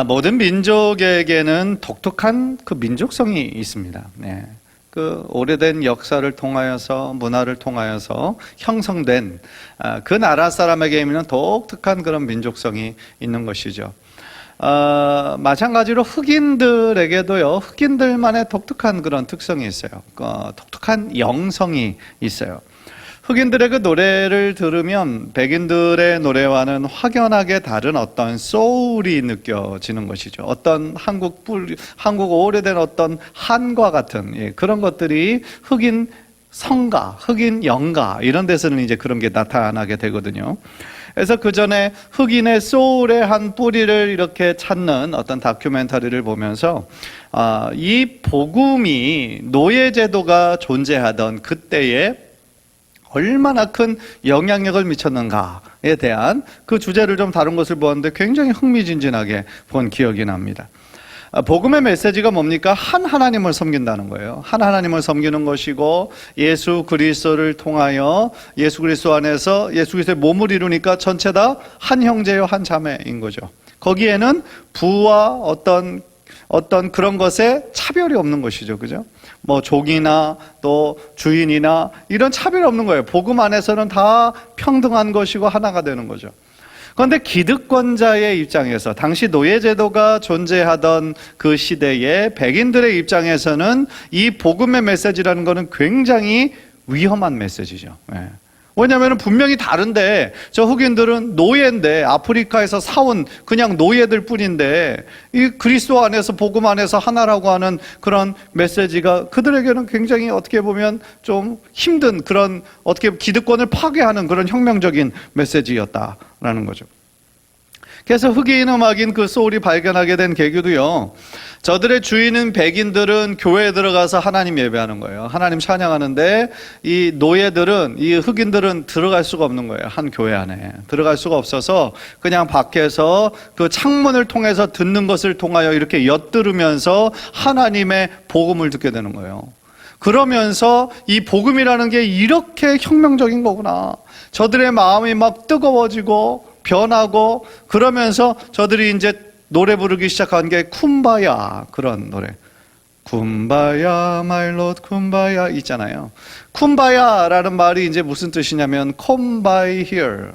모든 민족에게는 독특한 그 민족성이 있습니다. 네. 그 오래된 역사를 통하여서 문화를 통하여서 형성된 그 나라 사람에게 있는 독특한 그런 민족성이 있는 것이죠. 마찬가지로 흑인들에게도요, 흑인들만의 독특한 그런 특성이 있어요. 독특한 영성이 있어요. 흑인들의 그 노래를 들으면 백인들의 노래와는 확연하게 다른 어떤 소울이 느껴지는 것이죠. 어떤 한국 오래된 어떤 한과 같은 그런 것들이 흑인 성가, 흑인 영가 이런 데서는 이제 그런 게 나타나게 되거든요. 그래서 그 전에 흑인의 소울의 한 뿌리를 이렇게 찾는 어떤 다큐멘터리를 보면서 이 복음이 노예제도가 존재하던 그때에 얼마나 큰 영향력을 미쳤는가에 대한 그 주제를 좀 다룬 것을 보았는데 굉장히 흥미진진하게 본 기억이 납니다. 복음의 메시지가 뭡니까? 한 하나님을 섬긴다는 거예요. 한 하나님을 섬기는 것이고 예수 그리스도를 통하여 예수 그리스도 안에서 예수 그리스도의 몸을 이루니까 전체 다 한 형제요 한 자매인 거죠. 거기에는 부와 어떤 그런 것에 차별이 없는 것이죠. 그죠? 뭐 종이나 또 주인이나 이런 차별이 없는 거예요. 복음 안에서는 다 평등한 것이고 하나가 되는 거죠. 그런데 기득권자의 입장에서 당시 노예제도가 존재하던 그 시대에 백인들의 입장에서는 이 복음의 메시지라는 것은 굉장히 위험한 메시지죠. 왜냐하면 분명히 다른데 저 흑인들은 노예인데 아프리카에서 사온 그냥 노예들 뿐인데 이 그리스도 안에서 복음 안에서 하나라고 하는 그런 메시지가 그들에게는 굉장히 어떻게 보면 좀 힘든 그런 어떻게 기득권을 파괴하는 그런 혁명적인 메시지였다라는 거죠. 그래서 흑인 음악인 그 소울이 발견하게 된 계기도요, 저들의 주인은 백인들은 교회에 들어가서 하나님 예배하는 거예요. 하나님 찬양하는데 이 노예들은, 이 흑인들은 들어갈 수가 없는 거예요. 한 교회 안에 들어갈 수가 없어서 그냥 밖에서 그 창문을 통해서 듣는 것을 통하여 이렇게 엿들으면서 하나님의 복음을 듣게 되는 거예요. 그러면서 이 복음이라는 게 이렇게 혁명적인 거구나, 저들의 마음이 막 뜨거워지고 변하고 그러면서 저들이 이제 노래 부르기 시작한 게 쿰바야, 그런 노래. 쿰바야 마일롯 쿰바야 있잖아요. 쿰바야라는 말이 이제 무슨 뜻이냐면 come by here,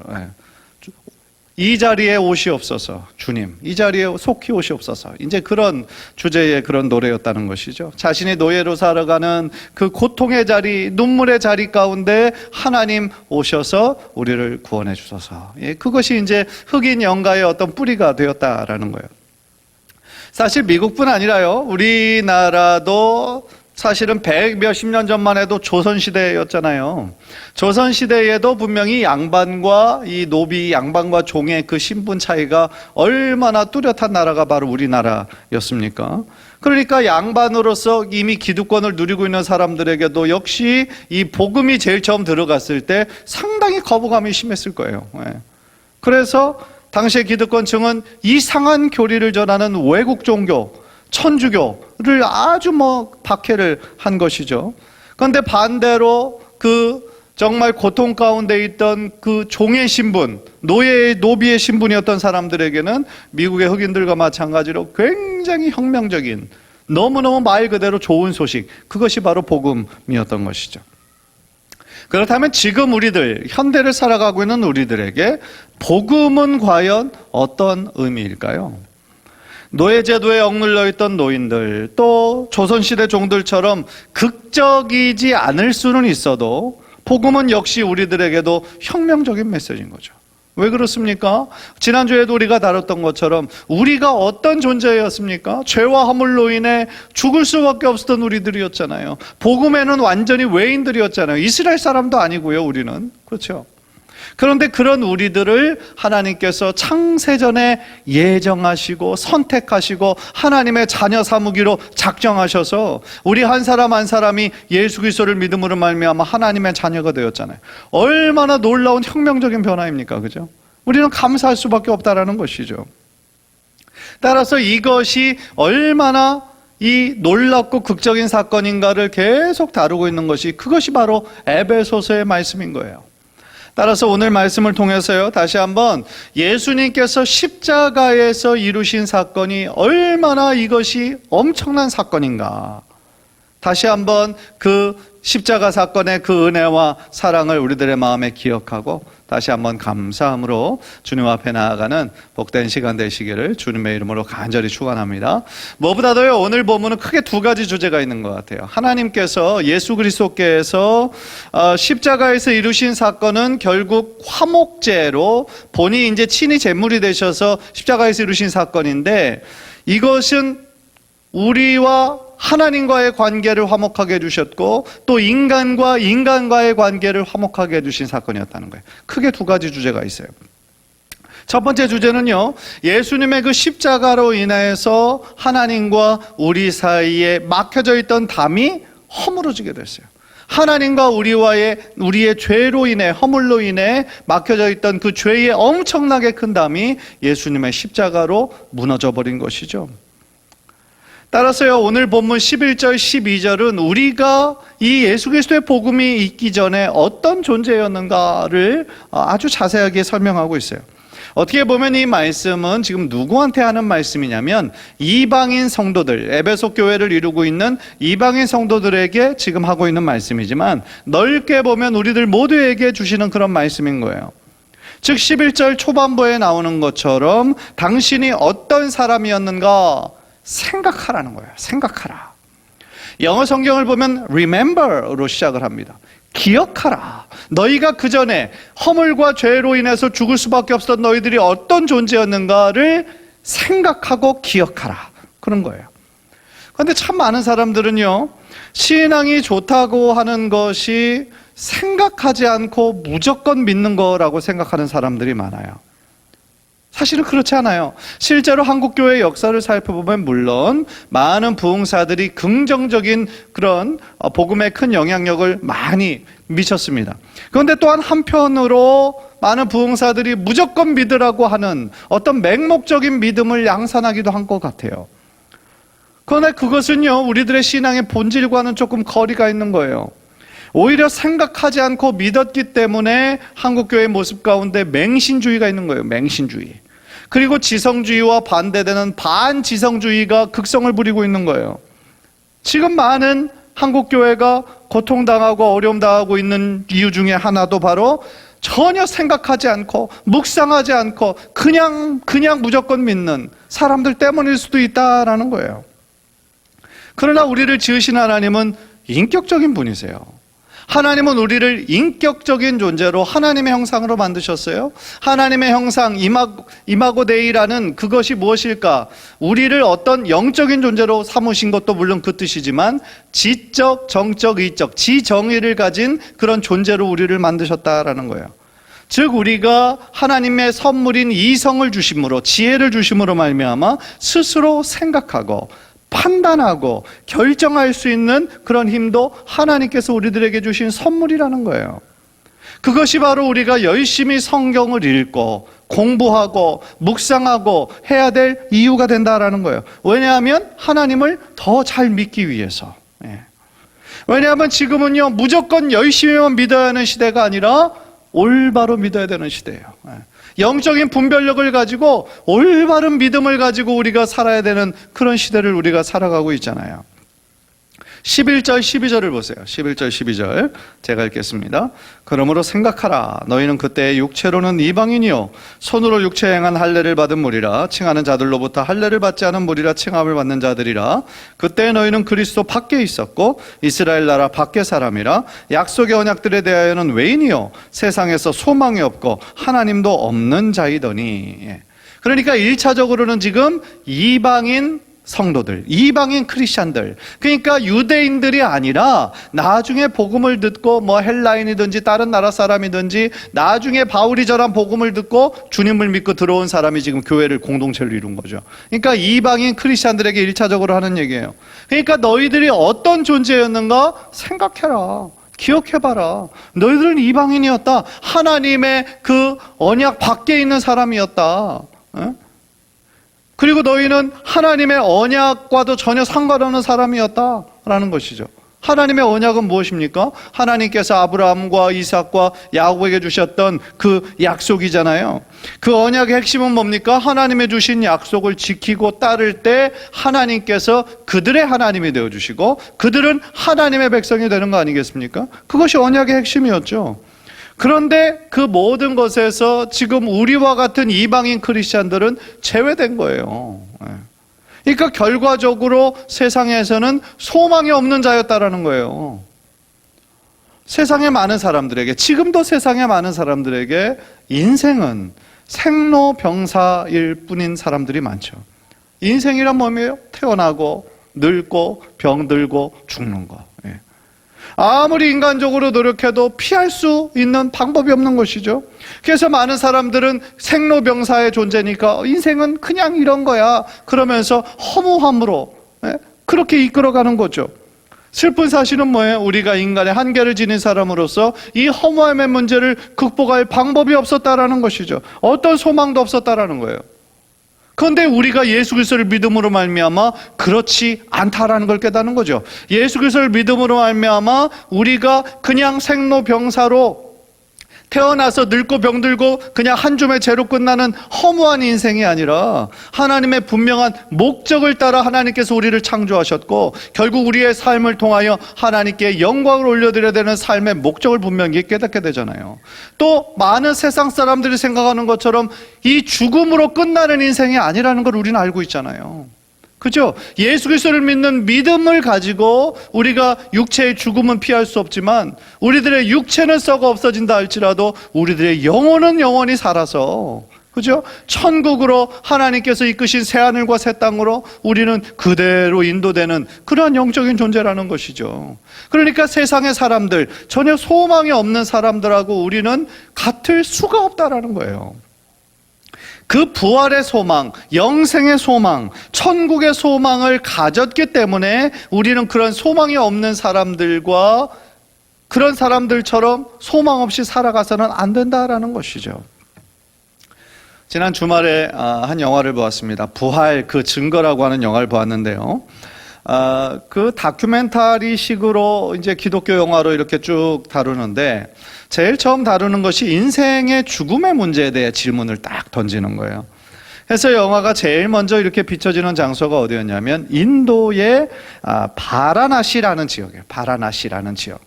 이 자리에 오시옵소서, 주님 이 자리에 속히 오시옵소서, 이제 그런 주제의 그런 노래였다는 것이죠. 자신이 노예로 살아가는 그 고통의 자리, 눈물의 자리 가운데 하나님 오셔서 우리를 구원해 주소서. 그것이 이제 흑인 영가의 어떤 뿌리가 되었다라는 거예요. 사실 미국뿐 아니라요, 우리나라도 사실은 100몇십 년 전만 해도 조선시대였잖아요. 조선시대에도 분명히 양반과 이 노비, 양반과 종의 그 신분 차이가 얼마나 뚜렷한 나라가 바로 우리나라였습니까? 그러니까 양반으로서 이미 기득권을 누리고 있는 사람들에게도 역시 이 복음이 제일 처음 들어갔을 때 상당히 거부감이 심했을 거예요. 그래서 당시의 기득권층은 이상한 교리를 전하는 외국 종교, 천주교를 아주 박해를 한 것이죠. 그런데 반대로 그 정말 고통 가운데 있던 그 종의 신분, 노비의 신분이었던 사람들에게는 미국의 흑인들과 마찬가지로 굉장히 혁명적인, 너무너무 말 그대로 좋은 소식, 그것이 바로 복음이었던 것이죠. 그렇다면 지금 우리들, 현대를 살아가고 있는 우리들에게 복음은 과연 어떤 의미일까요? 노예제도에 억눌려 있던 노인들, 또 조선시대 종들처럼 극적이지 않을 수는 있어도 복음은 역시 우리들에게도 혁명적인 메시지인 거죠. 왜 그렇습니까? 지난주에도 우리가 다뤘던 것처럼 우리가 어떤 존재였습니까? 죄와 허물로 인해 죽을 수밖에 없었던 우리들이었잖아요. 복음에는 완전히 외인들이었잖아요. 이스라엘 사람도 아니고요, 우리는. 그렇죠? 그런데 그런 우리들을 하나님께서 창세전에 예정하시고 선택하시고 하나님의 자녀 삼으기로 작정하셔서 우리 한 사람 한 사람이 예수 그리스도를 믿음으로 말미암아 하나님의 자녀가 되었잖아요. 얼마나 놀라운 혁명적인 변화입니까? 그죠? 우리는 감사할 수밖에 없다라는 것이죠. 따라서 이것이 얼마나 이 놀랍고 극적인 사건인가를 계속 다루고 있는 것이, 그것이 바로 에베소서의 말씀인 거예요. 따라서 오늘 말씀을 통해서요, 다시 한번 예수님께서 십자가에서 이루신 사건이 얼마나 이것이 엄청난 사건인가, 다시 한번 그 십자가 사건의 그 은혜와 사랑을 우리들의 마음에 기억하고 다시 한번 감사함으로 주님 앞에 나아가는 복된 시간 되시기를 주님의 이름으로 간절히 축원합니다. 무엇보다도요, 오늘 본문은 크게 두 가지 주제가 있는 것 같아요. 하나님께서, 예수 그리스도께서 십자가에서 이루신 사건은 결국 화목제로 본인이 이제 친히 제물이 되셔서 십자가에서 이루신 사건인데, 이것은 우리와 하나님과의 관계를 화목하게 해주셨고 또 인간과 인간과의 관계를 화목하게 해주신 사건이었다는 거예요. 크게 두 가지 주제가 있어요. 첫 번째 주제는요, 예수님의 그 십자가로 인해서 하나님과 우리 사이에 막혀져 있던 담이 허물어지게 됐어요. 하나님과 우리의 죄로 인해, 허물로 인해 막혀져 있던 그 죄의 엄청나게 큰 담이 예수님의 십자가로 무너져 버린 것이죠. 따라서요, 오늘 본문 11절 12절은 우리가 이 예수 그리스도의 복음이 있기 전에 어떤 존재였는가를 아주 자세하게 설명하고 있어요. 어떻게 보면 이 말씀은 지금 누구한테 하는 말씀이냐면 이방인 성도들, 에베소 교회를 이루고 있는 이방인 성도들에게 지금 하고 있는 말씀이지만 넓게 보면 우리들 모두에게 주시는 그런 말씀인 거예요. 즉 11절 초반부에 나오는 것처럼 당신이 어떤 사람이었는가 생각하라는 거예요. 생각하라. 영어 성경을 보면 remember로 시작을 합니다. 기억하라. 너희가 그 전에 허물과 죄로 인해서 죽을 수밖에 없었던 너희들이 어떤 존재였는가를 생각하고 기억하라. 그런 거예요. 그런데 참 많은 사람들은요, 신앙이 좋다고 하는 것이 생각하지 않고 무조건 믿는 거라고 생각하는 사람들이 많아요. 사실은 그렇지 않아요. 실제로 한국교회의 역사를 살펴보면 물론 많은 부흥사들이 긍정적인 그런 복음에 큰 영향력을 많이 미쳤습니다. 그런데 또한 한편으로 많은 부흥사들이 무조건 믿으라고 하는 어떤 맹목적인 믿음을 양산하기도 한 것 같아요. 그런데 그것은요, 우리들의 신앙의 본질과는 조금 거리가 있는 거예요. 오히려 생각하지 않고 믿었기 때문에 한국교회의 모습 가운데 맹신주의가 있는 거예요. 맹신주의. 그리고 지성주의와 반대되는 반지성주의가 극성을 부리고 있는 거예요. 지금 많은 한국교회가 고통당하고 어려움당하고 있는 이유 중에 하나도 바로 전혀 생각하지 않고 묵상하지 않고 그냥 무조건 믿는 사람들 때문일 수도 있다라는 거예요. 그러나 우리를 지으신 하나님은 인격적인 분이세요. 하나님은 우리를 인격적인 존재로 하나님의 형상으로 만드셨어요. 하나님의 형상, 이마고 데이라는 그것이 무엇일까? 우리를 어떤 영적인 존재로 삼으신 것도 물론 그 뜻이지만 지적, 정적, 의적, 지정의를 가진 그런 존재로 우리를 만드셨다라는 거예요. 즉 우리가 하나님의 선물인 이성을 주심으로, 지혜를 주심으로 말미암아 스스로 생각하고 판단하고 결정할 수 있는 그런 힘도 하나님께서 우리들에게 주신 선물이라는 거예요. 그것이 바로 우리가 열심히 성경을 읽고 공부하고 묵상하고 해야 될 이유가 된다라는 거예요. 왜냐하면 하나님을 더 잘 믿기 위해서. 왜냐하면 지금은요, 무조건 열심히만 믿어야 하는 시대가 아니라 올바로 믿어야 되는 시대예요. 영적인 분별력을 가지고 올바른 믿음을 가지고 우리가 살아야 되는 그런 시대를 우리가 살아가고 있잖아요. 11절 12절을 보세요. 11절 12절 제가 읽겠습니다. 그러므로 생각하라. 너희는 그때 육체로는 이방인이요 손으로 육체에 행한 할례를 받은 무리라. 칭하는 자들로부터 할례를 받지 않은 무리라 칭함을 받는 자들이라. 그때 너희는 그리스도 밖에 있었고 이스라엘 나라 밖의 사람이라. 약속의 언약들에 대하여는 외인이요 세상에서 소망이 없고 하나님도 없는 자이더니. 그러니까 1차적으로는 지금 이방인 성도들, 이방인 크리스찬들, 그러니까 유대인들이 아니라 나중에 복음을 듣고 뭐 헬라인이든지 다른 나라 사람이든지 나중에 바울이 전한 복음을 듣고 주님을 믿고 들어온 사람이 지금 교회를 공동체를 이룬 거죠. 그러니까 이방인 크리스찬들에게 1차적으로 하는 얘기예요. 그러니까 너희들이 어떤 존재였는가 생각해라. 기억해봐라. 너희들은 이방인이었다. 하나님의 그 언약 밖에 있는 사람이었다. 그리고 너희는 하나님의 언약과도 전혀 상관없는 사람이었다라는 것이죠. 하나님의 언약은 무엇입니까? 하나님께서 아브라함과 이삭과 야곱에게 주셨던 그 약속이잖아요. 그 언약의 핵심은 뭡니까? 하나님의 주신 약속을 지키고 따를 때 하나님께서 그들의 하나님이 되어주시고 그들은 하나님의 백성이 되는 거 아니겠습니까? 그것이 언약의 핵심이었죠. 그런데 그 모든 것에서 지금 우리와 같은 이방인 크리스찬들은 제외된 거예요. 그러니까 결과적으로 세상에서는 소망이 없는 자였다라는 거예요. 세상의 많은 사람들에게, 지금도 세상의 많은 사람들에게 인생은 생로병사일 뿐인 사람들이 많죠. 인생이란 뭐예요? 태어나고 늙고 병들고 죽는 거. 아무리 인간적으로 노력해도 피할 수 있는 방법이 없는 것이죠. 그래서 많은 사람들은 생로병사의 존재니까 인생은 그냥 이런 거야 그러면서 허무함으로 그렇게 이끌어가는 거죠. 슬픈 사실은 뭐예요? 우리가 인간의 한계를 지닌 사람으로서 이 허무함의 문제를 극복할 방법이 없었다라는 것이죠. 어떤 소망도 없었다라는 거예요. 그런데 우리가 예수 그리스도를 믿음으로 말미암아 그렇지 않다라는 걸 깨닫는 거죠. 예수 그리스도를 믿음으로 말미암아 우리가 그냥 생로병사로 태어나서 늙고 병들고 그냥 한 줌의 죄로 끝나는 허무한 인생이 아니라 하나님의 분명한 목적을 따라 하나님께서 우리를 창조하셨고 결국 우리의 삶을 통하여 하나님께 영광을 올려드려야 되는 삶의 목적을 분명히 깨닫게 되잖아요. 또 많은 세상 사람들이 생각하는 것처럼 이 죽음으로 끝나는 인생이 아니라는 걸 우리는 알고 있잖아요. 그죠? 예수 그리스도를 믿는 믿음을 가지고 우리가 육체의 죽음은 피할 수 없지만 우리들의 육체는 썩어 없어진다 할지라도 우리들의 영혼은 영원히 살아서, 그죠? 천국으로 하나님께서 이끄신 새하늘과 새 땅으로 우리는 그대로 인도되는 그러한 영적인 존재라는 것이죠. 그러니까 세상의 사람들, 전혀 소망이 없는 사람들하고 우리는 같을 수가 없다라는 거예요. 그 부활의 소망, 영생의 소망, 천국의 소망을 가졌기 때문에 우리는 그런 소망이 없는 사람들과 그런 사람들처럼 소망 없이 살아가서는 안 된다라는 것이죠. 지난 주말에 한 영화를 보았습니다. 부활 그 증거라고 하는 영화를 보았는데요. 그 다큐멘터리 식으로 이제 기독교 영화로 이렇게 쭉 다루는데 제일 처음 다루는 것이 인생의 죽음의 문제에 대해 질문을 딱 던지는 거예요. 그래서 영화가 제일 먼저 이렇게 비춰지는 장소가 어디였냐면 인도의 바라나시라는 지역이에요. 바라나시라는 지역.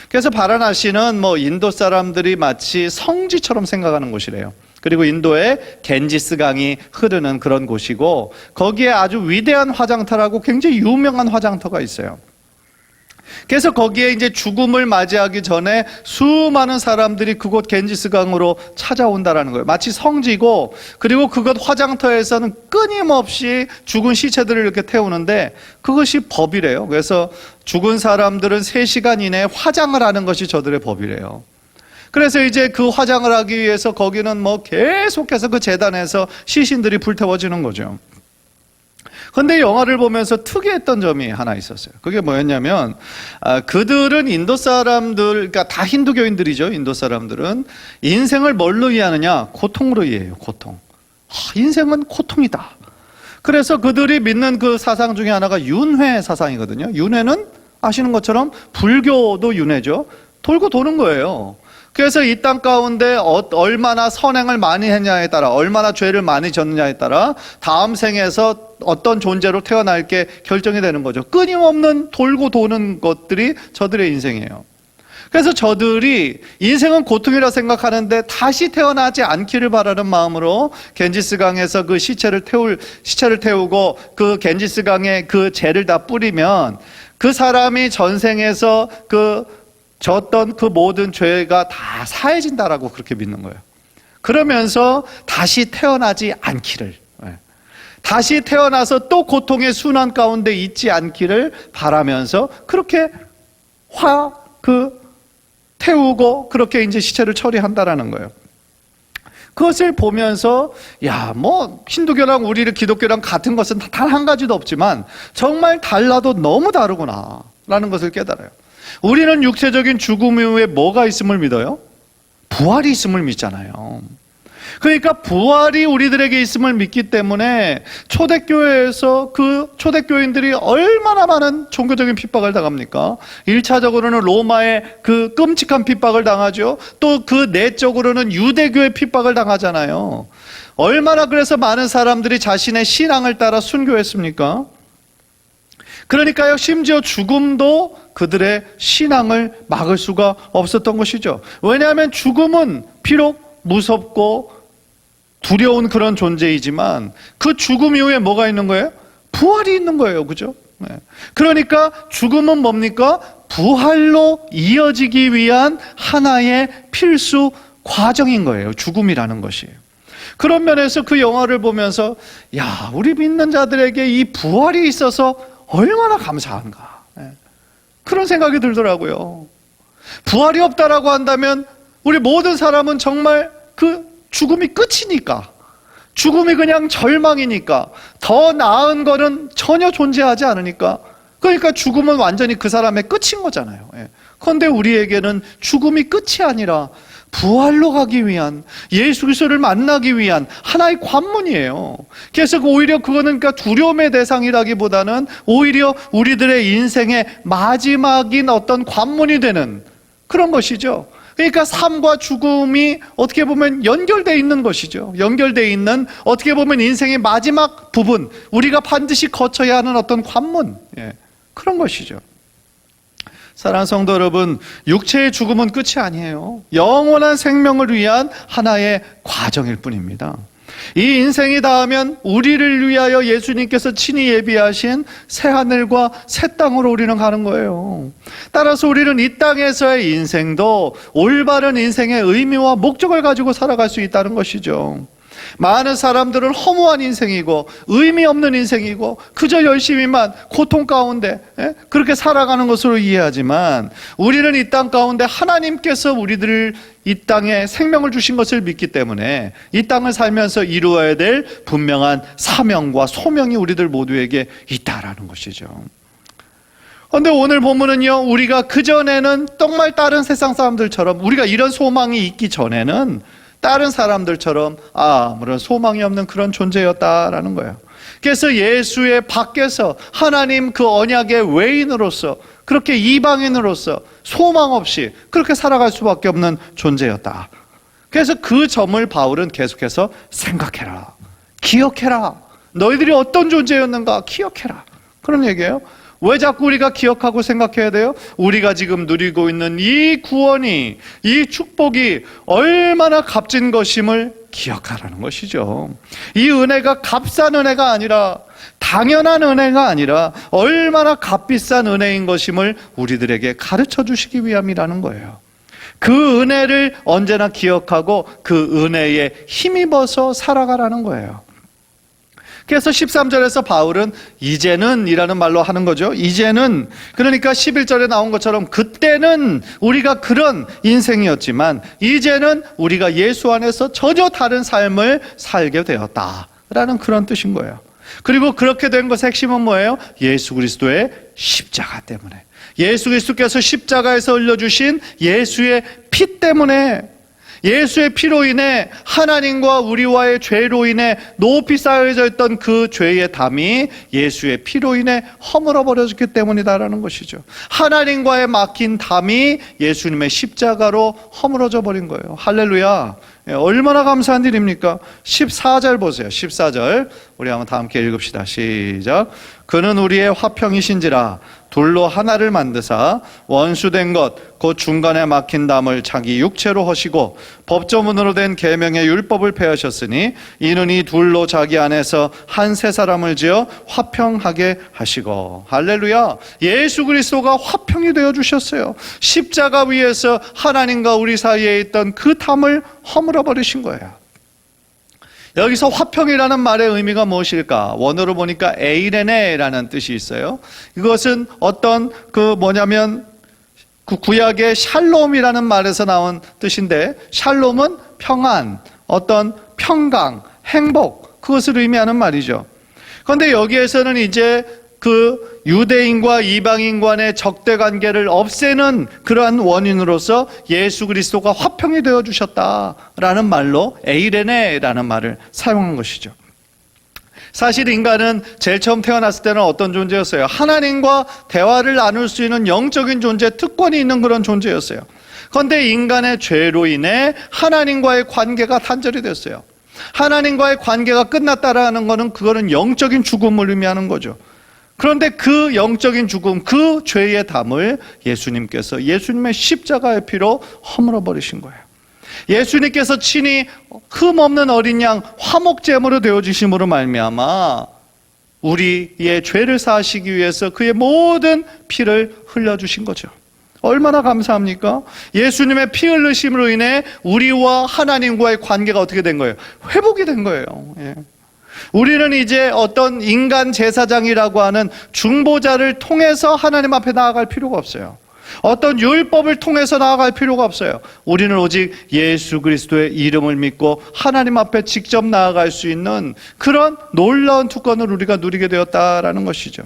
그래서 바라나시는 뭐 인도 사람들이 마치 성지처럼 생각하는 곳이래요. 그리고 인도에 겐지스 강이 흐르는 그런 곳이고 거기에 아주 위대한 화장터라고 굉장히 유명한 화장터가 있어요. 그래서 거기에 이제 죽음을 맞이하기 전에 수많은 사람들이 그곳 겐지스 강으로 찾아온다라는 거예요. 마치 성지고 그리고 그곳 화장터에서는 끊임없이 죽은 시체들을 이렇게 태우는데 그것이 법이래요. 그래서 죽은 사람들은 3시간 이내에 화장을 하는 것이 저들의 법이래요. 그래서 이제 그 화장을 하기 위해서 거기는 뭐 계속해서 그 재단에서 시신들이 불태워지는 거죠. 그런데 영화를 보면서 특이했던 점이 하나 있었어요. 그게 뭐였냐면 그들은 인도 사람들, 그러니까 다 힌두교인들이죠. 인도 사람들은 인생을 뭘로 이해하느냐? 고통으로 이해해요. 고통. 인생은 고통이다. 그래서 그들이 믿는 그 사상 중에 하나가 윤회 사상이거든요. 윤회는 아시는 것처럼 불교도 윤회죠. 돌고 도는 거예요. 그래서 이 땅 가운데 얼마나 선행을 많이 했냐에 따라 얼마나 죄를 많이 졌느냐에 따라 다음 생에서 어떤 존재로 태어날 게 결정이 되는 거죠. 끊임없는 돌고 도는 것들이 저들의 인생이에요. 그래서 저들이 인생은 고통이라 생각하는데 다시 태어나지 않기를 바라는 마음으로 겐지스 강에서 그 시체를 태우고 그 겐지스 강에 그 재를 다 뿌리면 그 사람이 전생에서 졌던 그 모든 죄가 다 사해진다라고 그렇게 믿는 거예요. 그러면서 다시 태어나지 않기를, 다시 태어나서 또 고통의 순환 가운데 있지 않기를 바라면서 그렇게 태우고 그렇게 이제 시체를 처리한다라는 거예요. 그것을 보면서 뭐 힌두교랑 우리 기독교랑 같은 것은 단 한 가지도 없지만 정말 달라도 너무 다르구나라는 것을 깨달아요. 우리는 육체적인 죽음 이후에 뭐가 있음을 믿어요? 부활이 있음을 믿잖아요. 그러니까 부활이 우리들에게 있음을 믿기 때문에 초대교회에서 그 초대교인들이 얼마나 많은 종교적인 핍박을 당합니까? 1차적으로는 로마의 그 끔찍한 핍박을 당하죠. 또 그 내적으로는 유대교의 핍박을 당하잖아요. 얼마나 그래서 많은 사람들이 자신의 신앙을 따라 순교했습니까? 그러니까요, 심지어 죽음도 그들의 신앙을 막을 수가 없었던 것이죠. 왜냐하면 죽음은 비록 무섭고 두려운 그런 존재이지만 그 죽음 이후에 뭐가 있는 거예요? 부활이 있는 거예요. 그죠? 네. 그러니까 죽음은 뭡니까? 부활로 이어지기 위한 하나의 필수 과정인 거예요. 죽음이라는 것이. 그런 면에서 그 영화를 보면서 야, 우리 믿는 자들에게 이 부활이 있어서 얼마나 감사한가. 네. 그런 생각이 들더라고요. 부활이 없다라고 한다면 우리 모든 사람은 정말 그 죽음이 끝이니까, 죽음이 그냥 절망이니까, 더 나은 거는 전혀 존재하지 않으니까, 그러니까 죽음은 완전히 그 사람의 끝인 거잖아요. 그런데 우리에게는 죽음이 끝이 아니라 부활로 가기 위한, 예수 그리스도를 만나기 위한 하나의 관문이에요. 그래서 오히려 그거는 그러니까 두려움의 대상이라기보다는 오히려 우리들의 인생의 마지막인 어떤 관문이 되는 그런 것이죠. 그러니까 삶과 죽음이 어떻게 보면 연결되어 있는 것이죠. 연결되어 있는 어떻게 보면 인생의 마지막 부분, 우리가 반드시 거쳐야 하는 어떤 관문, 그런 것이죠. 사랑하는 성도 여러분, 육체의 죽음은 끝이 아니에요. 영원한 생명을 위한 하나의 과정일 뿐입니다. 이 인생이 닿으면 우리를 위하여 예수님께서 친히 예비하신 새하늘과 새 땅으로 우리는 가는 거예요. 따라서 우리는 이 땅에서의 인생도 올바른 인생의 의미와 목적을 가지고 살아갈 수 있다는 것이죠. 많은 사람들은 허무한 인생이고 의미 없는 인생이고 그저 열심히만 고통 가운데 그렇게 살아가는 것으로 이해하지만, 우리는 이 땅 가운데 하나님께서 우리들을 이 땅에 생명을 주신 것을 믿기 때문에 이 땅을 살면서 이루어야 될 분명한 사명과 소명이 우리들 모두에게 있다라는 것이죠. 그런데 오늘 본문은요, 우리가 그전에는 정말 다른 세상 사람들처럼, 우리가 이런 소망이 있기 전에는 다른 사람들처럼 아무런 소망이 없는 그런 존재였다라는 거예요. 그래서 예수의 밖에서 하나님 그 언약의 외인으로서, 그렇게 이방인으로서 소망 없이 그렇게 살아갈 수밖에 없는 존재였다. 그래서 그 점을 바울은 계속해서 생각해라, 기억해라, 너희들이 어떤 존재였는가 기억해라, 그런 얘기예요. 왜 자꾸 우리가 기억하고 생각해야 돼요? 우리가 지금 누리고 있는 이 구원이, 이 축복이 얼마나 값진 것임을 기억하라는 것이죠. 이 은혜가 값싼 은혜가 아니라, 당연한 은혜가 아니라 얼마나 값비싼 은혜인 것임을 우리들에게 가르쳐 주시기 위함이라는 거예요. 그 은혜를 언제나 기억하고 그 은혜에 힘입어서 살아가라는 거예요. 그래서 13절에서 바울은 이제는 이라는 말로 하는 거죠. 이제는, 그러니까 11절에 나온 것처럼 그때는 우리가 그런 인생이었지만 이제는 우리가 예수 안에서 전혀 다른 삶을 살게 되었다라는 그런 뜻인 거예요. 그리고 그렇게 된 것의 핵심은 뭐예요? 예수 그리스도의 십자가 때문에, 예수 그리스도께서 십자가에서 흘려주신 예수의 피 때문에, 예수의 피로 인해 하나님과 우리와의 죄로 인해 높이 쌓여져 있던 그 죄의 담이 예수의 피로 인해 허물어 버려졌기 때문이다라는 것이죠. 하나님과의 막힌 담이 예수님의 십자가로 허물어져 버린 거예요. 할렐루야. 얼마나 감사한 일입니까? 14절 보세요. 14절 우리 한번 다 함께 읽읍시다. 시작. 그는 우리의 화평이신지라 둘로 하나를 만드사 원수된 것 곧 중간에 막힌 담을 자기 육체로 허시고 법조문으로 된 계명의 율법을 폐하셨으니 이는 이 둘로 자기 안에서 한 세 사람을 지어 화평하게 하시고. 할렐루야. 예수 그리스도가 화평이 되어 주셨어요. 십자가 위에서 하나님과 우리 사이에 있던 그 담을 허물어 버리신 거예요. 여기서 화평이라는 말의 의미가 무엇일까? 원어로 보니까 에이레네라는 뜻이 있어요. 이것은 어떤 그 구약의 샬롬이라는 말에서 나온 뜻인데, 샬롬은 평안, 어떤 평강, 행복, 그것을 의미하는 말이죠. 그런데 여기에서는 이제 그 유대인과 이방인 간의 적대 관계를 없애는 그러한 원인으로서 예수 그리스도가 화평이 되어 주셨다라는 말로 에이레네라는 말을 사용한 것이죠. 사실 인간은 제일 처음 태어났을 때는 어떤 존재였어요? 하나님과 대화를 나눌 수 있는 영적인 존재, 특권이 있는 그런 존재였어요. 그런데 인간의 죄로 인해 하나님과의 관계가 단절이 됐어요. 하나님과의 관계가 끝났다라는 것은 그거는 영적인 죽음을 의미하는 거죠. 그런데 그 영적인 죽음, 그 죄의 담을 예수님께서 예수님의 십자가의 피로 허물어 버리신 거예요. 예수님께서 친히 흠없는 어린 양 화목제물로 되어주심으로 말미암아 우리의 죄를 사하시기 위해서 그의 모든 피를 흘려주신 거죠. 얼마나 감사합니까? 예수님의 피 흘리심으로 인해 우리와 하나님과의 관계가 어떻게 된 거예요? 회복이 된 거예요. 예. 우리는 이제 어떤 인간 제사장이라고 하는 중보자를 통해서 하나님 앞에 나아갈 필요가 없어요. 어떤 율법을 통해서 나아갈 필요가 없어요. 우리는 오직 예수 그리스도의 이름을 믿고 하나님 앞에 직접 나아갈 수 있는 그런 놀라운 특권을 우리가 누리게 되었다라는 것이죠.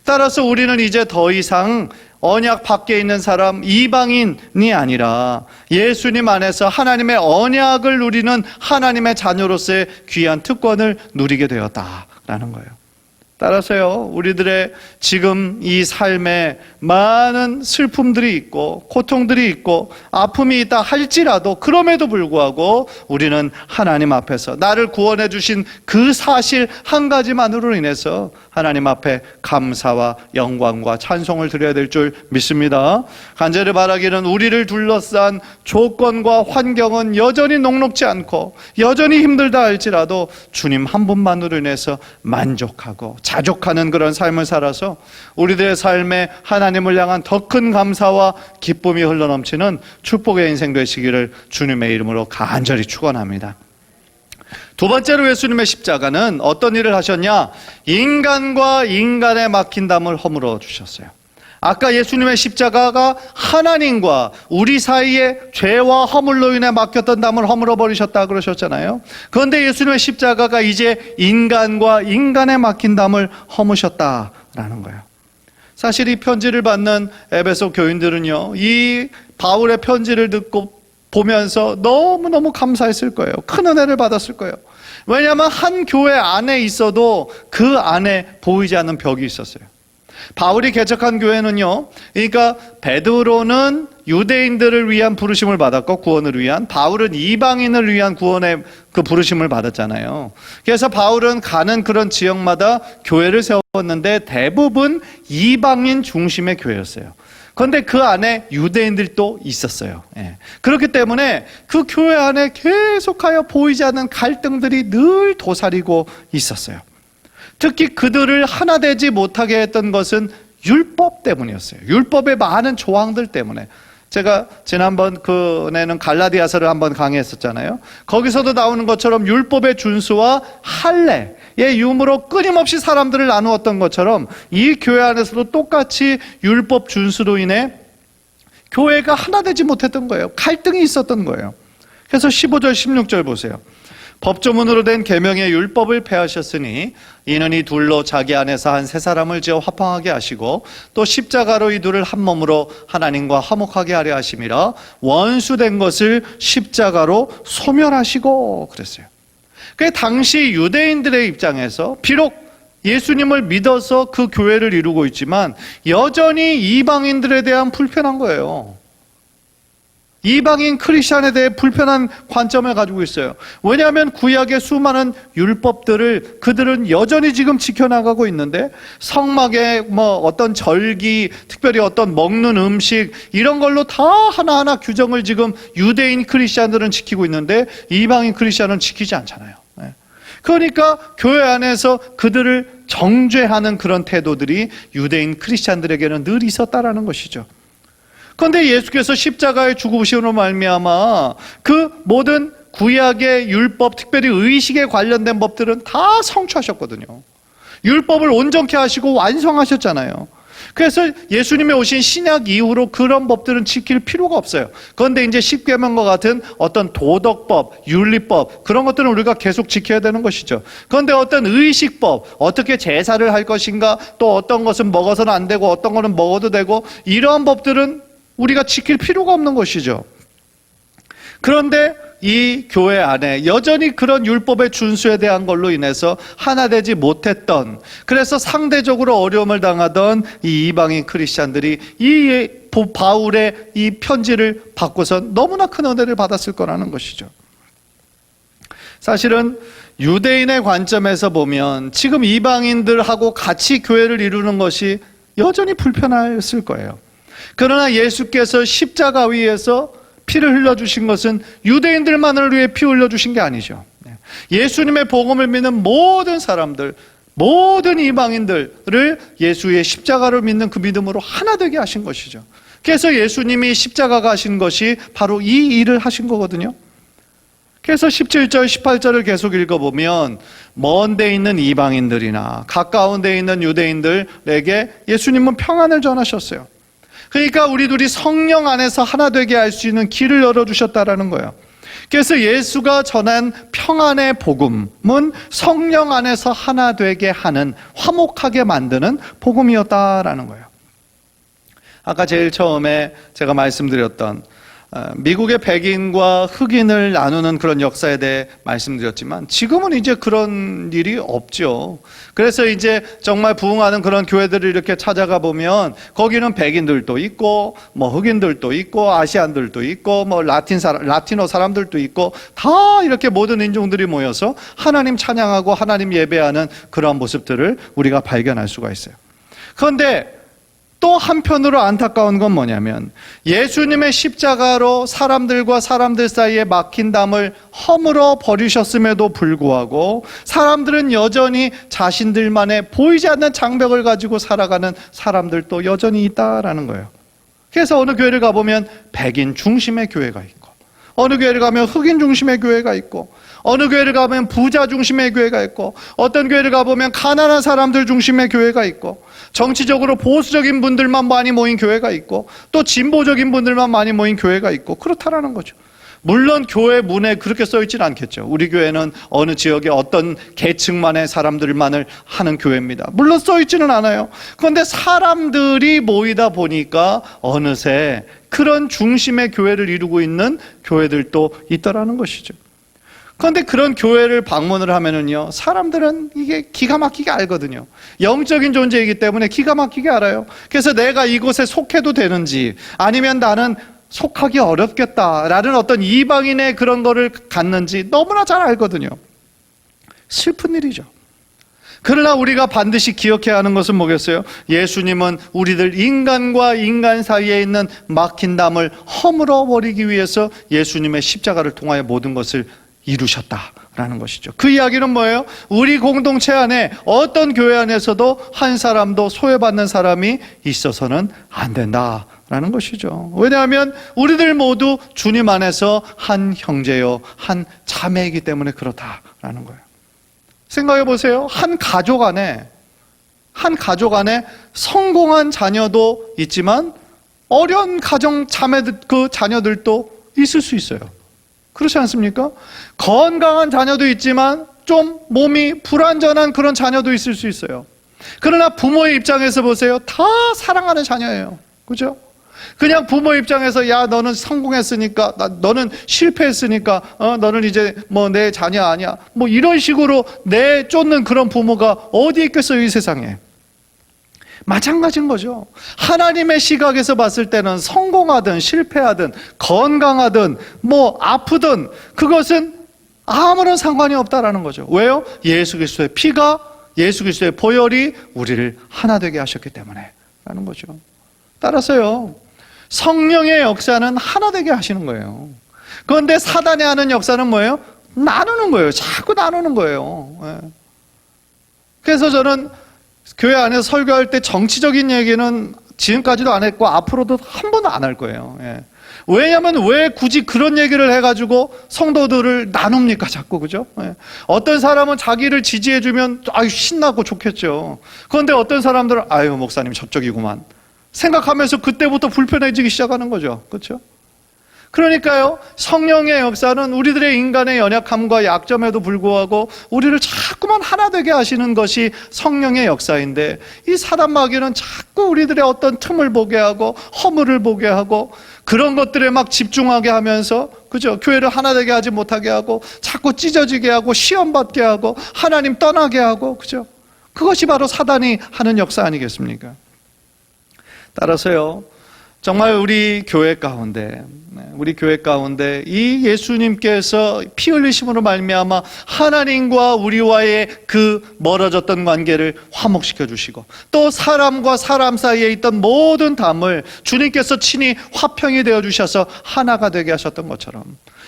따라서 우리는 이제 더 이상 언약 밖에 있는 사람, 이방인이 아니라 예수님 안에서 하나님의 언약을 누리는 하나님의 자녀로서의 귀한 특권을 누리게 되었다라는 거예요. 따라서요, 우리들의 지금 이 삶에 많은 슬픔들이 있고 고통들이 있고 아픔이 있다 할지라도 그럼에도 불구하고 우리는 하나님 앞에서 나를 구원해 주신 그 사실 한 가지만으로 인해서 하나님 앞에 감사와 영광과 찬송을 드려야 될 줄 믿습니다. 간절히 바라기는 우리를 둘러싼 조건과 환경은 여전히 녹록지 않고 여전히 힘들다 할지라도 주님 한 분만으로 인해서 만족하고 자족하는 그런 삶을 살아서 우리들의 삶에 하나님을 향한 더 큰 감사와 기쁨이 흘러넘치는 축복의 인생 되시기를 주님의 이름으로 간절히 축원합니다. 두 번째로 예수님의 십자가는 어떤 일을 하셨냐? 인간과 인간의 막힌 담을 허물어 주셨어요. 아까 예수님의 십자가가 하나님과 우리 사이에 죄와 허물로 인해 막혔던 담을 허물어 버리셨다 그러셨잖아요. 그런데 예수님의 십자가가 이제 인간과 인간의 막힌 담을 허무셨다라는 거예요. 사실 이 편지를 받는 에베소 교인들은요, 이 바울의 편지를 듣고 보면서 너무너무 감사했을 거예요. 큰 은혜를 받았을 거예요. 왜냐하면 한 교회 안에 있어도 그 안에 보이지 않는 벽이 있었어요. 바울이 개척한 교회는요, 그러니까 베드로는 유대인들을 위한 부르심을 받았고 구원을 위한, 바울은 이방인을 위한 구원의 그 부르심을 받았잖아요. 그래서 바울은 가는 그런 지역마다 교회를 세웠는데 대부분 이방인 중심의 교회였어요. 그런데 그 안에 유대인들도 있었어요. 예. 그렇기 때문에 그 교회 안에 계속하여 보이지 않는 갈등들이 늘 도사리고 있었어요. 특히 그들을 하나 되지 못하게 했던 것은 율법 때문이었어요. 율법의 많은 조항들 때문에. 제가 지난번 그네는 갈라디아서를 한번 강의했었잖아요. 거기서도 나오는 것처럼 율법의 준수와 할례의 유무로 끊임없이 사람들을 나누었던 것처럼 이 교회 안에서도 똑같이 율법 준수로 인해 교회가 하나 되지 못했던 거예요. 갈등이 있었던 거예요. 그래서 15절 16절 보세요. 법조문으로 된 계명의 율법을 폐하셨으니 이는 이 둘로 자기 안에서 한 세 사람을 지어 화평하게 하시고 또 십자가로 이 둘을 한 몸으로 하나님과 화목하게 하려 하심이라 원수된 것을 십자가로 소멸하시고 그랬어요. 그 당시 유대인들의 입장에서 비록 예수님을 믿어서 그 교회를 이루고 있지만 여전히 이방인들에 대한 불편한 거예요. 이방인 크리스찬에 대해 불편한 관점을 가지고 있어요. 왜냐하면 구약의 수많은 율법들을 그들은 여전히 지금 지켜나가고 있는데 성막의 어떤 절기, 특별히 어떤 먹는 음식 이런 걸로 다 하나하나 규정을 지금 유대인 크리스찬들은 지키고 있는데 이방인 크리스찬은 지키지 않잖아요. 그러니까 교회 안에서 그들을 정죄하는 그런 태도들이 유대인 크리스찬들에게는 늘 있었다라는 것이죠. 그런데 예수께서 십자가의 죽으심으로 말미암아 그 모든 구약의 율법, 특별히 의식에 관련된 법들은 다 성취하셨거든요. 율법을 온전케 하시고 완성하셨잖아요. 그래서 예수님이 오신 신약 이후로 그런 법들은 지킬 필요가 없어요. 그런데 이제 십계명과 같은 어떤 도덕법, 윤리법 그런 것들은 우리가 계속 지켜야 되는 것이죠. 그런데 어떤 의식법, 어떻게 제사를 할 것인가, 또 어떤 것은 먹어서는 안 되고 어떤 것은 먹어도 되고, 이러한 법들은 우리가 지킬 필요가 없는 것이죠. 그런데 이 교회 안에 여전히 그런 율법의 준수에 대한 걸로 인해서 하나 되지 못했던, 그래서 상대적으로 어려움을 당하던 이 이방인 크리스찬들이 이 바울의 이 편지를 받고서 너무나 큰 은혜를 받았을 거라는 것이죠. 사실은 유대인의 관점에서 보면 지금 이방인들하고 같이 교회를 이루는 것이 여전히 불편했을 거예요. 그러나 예수께서 십자가 위에서 피를 흘려주신 것은 유대인들만을 위해 피 흘려주신 게 아니죠. 예수님의 복음을 믿는 모든 사람들, 모든 이방인들을 예수의 십자가를 믿는 그 믿음으로 하나 되게 하신 것이죠. 그래서 예수님이 십자가 가신 것이 바로 이 일을 하신 거거든요. 그래서 17절, 18절을 계속 읽어보면 먼 데 있는 이방인들이나 가까운 데 있는 유대인들에게 예수님은 평안을 전하셨어요. 그러니까 우리들이 성령 안에서 하나 되게 할 수 있는 길을 열어주셨다라는 거예요. 그래서 예수가 전한 평안의 복음은 성령 안에서 하나 되게 하는, 화목하게 만드는 복음이었다라는 거예요. 아까 제일 처음에 제가 말씀드렸던 미국의 백인과 흑인을 나누는 그런 역사에 대해 말씀드렸지만 지금은 이제 그런 일이 없죠. 그래서 이제 정말 부흥하는 그런 교회들을 이렇게 찾아가 보면 거기는 백인들도 있고 뭐 흑인들도 있고 아시안들도 있고 뭐 라티노 사람들도 있고 다 이렇게 모든 인종들이 모여서 하나님 찬양하고 하나님 예배하는 그런 모습들을 우리가 발견할 수가 있어요. 그런데 또 한편으로 안타까운 건 뭐냐면 예수님의 십자가로 사람들과 사람들 사이에 막힌 담을 허물어 버리셨음에도 불구하고 사람들은 여전히 자신들만의 보이지 않는 장벽을 가지고 살아가는 사람들도 여전히 있다라는 거예요. 그래서 어느 교회를 가보면 백인 중심의 교회가 있고, 어느 교회를 가면 흑인 중심의 교회가 있고, 어느 교회를 가면 부자 중심의 교회가 있고, 어떤 교회를 가보면 가난한 사람들 중심의 교회가 있고, 정치적으로 보수적인 분들만 많이 모인 교회가 있고, 또 진보적인 분들만 많이 모인 교회가 있고, 그렇다라는 거죠. 물론 교회 문에 그렇게 써 있지는 않겠죠. 우리 교회는 어느 지역의 어떤 계층만의 사람들만을 하는 교회입니다. 물론 써 있지는 않아요. 그런데 사람들이 모이다 보니까 어느새 그런 중심의 교회를 이루고 있는 교회들도 있더라는 것이죠. 그런데 그런 교회를 방문을 하면은요, 사람들은 이게 기가 막히게 알거든요. 영적인 존재이기 때문에 기가 막히게 알아요. 그래서 내가 이곳에 속해도 되는지, 아니면 나는 속하기 어렵겠다라는 어떤 이방인의 그런 거를 갖는지 너무나 잘 알거든요. 슬픈 일이죠. 그러나 우리가 반드시 기억해야 하는 것은 뭐겠어요? 예수님은 우리들 인간과 인간 사이에 있는 막힌 담을 허물어 버리기 위해서 예수님의 십자가를 통하여 모든 것을 이루셨다라는 것이죠. 그 이야기는 뭐예요? 우리 공동체 안에 어떤 교회 안에서도 한 사람도 소외받는 사람이 있어서는 안 된다라는 것이죠. 왜냐하면 우리들 모두 주님 안에서 한 형제요, 한 자매이기 때문에 그렇다라는 거예요. 생각해 보세요. 한 가족 안에 성공한 자녀도 있지만 어려운 가정 자매들, 그 자녀들도 있을 수 있어요. 그렇지 않습니까? 건강한 자녀도 있지만 좀 몸이 불완전한 그런 자녀도 있을 수 있어요. 그러나 부모의 입장에서 보세요. 다 사랑하는 자녀예요. 그죠? 그냥 부모 입장에서 야 너는 성공했으니까, 너는 실패했으니까 너는 이제 뭐 내 자녀 아니야, 뭐 이런 식으로 내쫓는 그런 부모가 어디 있겠어요, 이 세상에. 마찬가지인 거죠. 하나님의 시각에서 봤을 때는 성공하든 실패하든 건강하든 뭐 아프든 그것은 아무런 상관이 없다라는 거죠. 왜요? 예수 그리스도의 피가, 예수 그리스도의 보혈이 우리를 하나 되게 하셨기 때문에 라는 거죠. 따라서요, 성령의 역사는 하나 되게 하시는 거예요. 그런데 사단이 하는 역사는 뭐예요? 나누는 거예요. 자꾸 나누는 거예요. 그래서 저는 교회 안에서 설교할 때 정치적인 얘기는 지금까지도 안 했고 앞으로도 한 번도 안 할 거예요. 왜냐하면 왜 굳이 그런 얘기를 해가지고 성도들을 나눕니까 자꾸, 그죠? 어떤 사람은 자기를 지지해주면 아유 신나고 좋겠죠. 그런데 어떤 사람들은 아유 목사님 저쪽이구만 생각하면서 그때부터 불편해지기 시작하는 거죠. 그렇죠? 그러니까요, 성령의 역사는 우리들의 인간의 연약함과 약점에도 불구하고 우리를 자꾸만 하나 되게 하시는 것이 성령의 역사인데, 이 사단 마귀는 자꾸 우리들의 어떤 틈을 보게 하고 허물을 보게 하고 그런 것들에 막 집중하게 하면서, 그죠? 교회를 하나 되게 하지 못하게 하고 자꾸 찢어지게 하고 시험 받게 하고 하나님 떠나게 하고, 그죠? 그것이 바로 사단이 하는 역사 아니겠습니까? 따라서요, 정말 우리 교회 가운데 이 예수님께서 피 흘리심으로 말미암아 하나님과 우리와의 그 멀어졌던 관계를 화목시켜 주시고, 또 사람과 사람 사이에 있던 모든 담을 주님께서 친히 화평이 되어 주셔서 하나가 되게 하셨던 것처럼,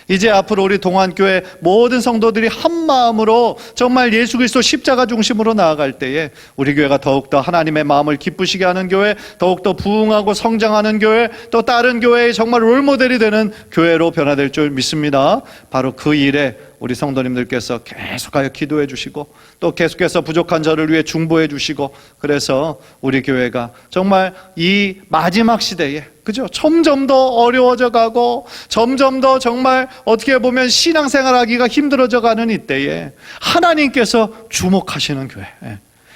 이제 앞으로 우리 동안교회 모든 성도들이 한 마음으로 정말 예수 그리스도 십자가 중심으로 나아갈 때에 우리 교회가 더욱더 하나님의 마음을 기쁘시게 하는 교회, 더욱더 부흥하고 성장하는 교회, 또 다른 교회의 정말 롤모델이 되는 교회로 변화될 줄 믿습니다. 바로 그 일에 우리 성도님들께서 계속하여 기도해 주시고 또 계속해서 부족한 저를 위해 중보해 주시고, 그래서 우리 교회가 정말 이 마지막 시대에, 그죠? 점점 더 어려워져 가고 점점 더 정말 어떻게 보면 신앙생활하기가 힘들어져 가는 이때에 하나님께서 주목하시는 교회,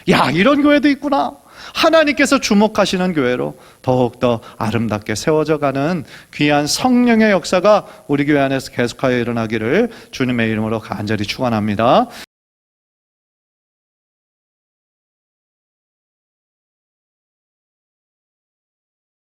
야 이런 교회도 있구나, 하나님께서 주목하시는 교회로 더욱더 아름답게 세워져 가는 귀한 성령의 역사가 우리 교회 안에서 계속하여 일어나기를 주님의 이름으로 간절히 축원합니다.